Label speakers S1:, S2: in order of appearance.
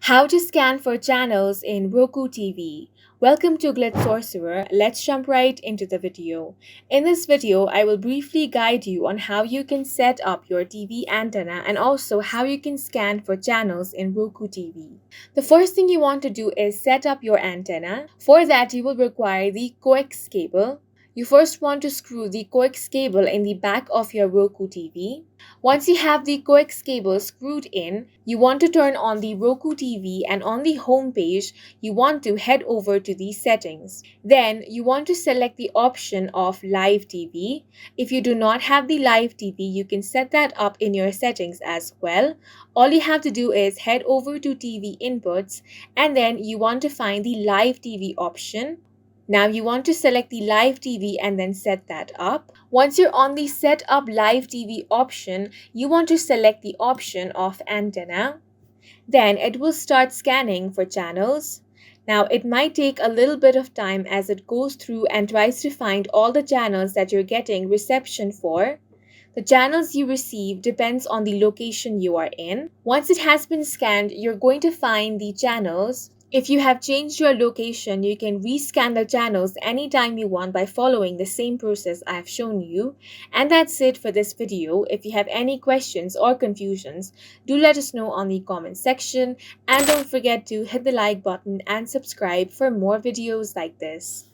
S1: How to scan for channels in Roku TV. Welcome to Glitch Sorcerer. Let's jump right into the video. In this video, I will briefly guide you on how you can set up your TV antenna and also how you can scan for channels in Roku TV. The first thing you want to do is set up your antenna. For that, you will require the coax cable. You first want to screw the coax cable in the back of your Roku TV. Once you have the coax cable screwed in, you want to turn on the Roku TV, and on the home page, you want to head over to the settings. Then you want to select the option of live TV. If you do not have the live TV, you can set that up in your settings as well. All you have to do is head over to TV inputs, and then you want to find the live TV option. Now you want to select the live TV and then set that up. Once you're on the set up live TV option, you want to select the option of antenna. Then it will start scanning for channels. Now it might take a little bit of time as it goes through and tries to find all the channels that you're getting reception for. The channels you receive depends on the location you are in. Once it has been scanned, you're going to find the channels. If you have changed your location, you can rescan the channels anytime you want by following the same process I have shown you. And that's it for this video. If you have any questions or confusions, do let us know on the comment section. And don't forget to hit the like button and subscribe for more videos like this.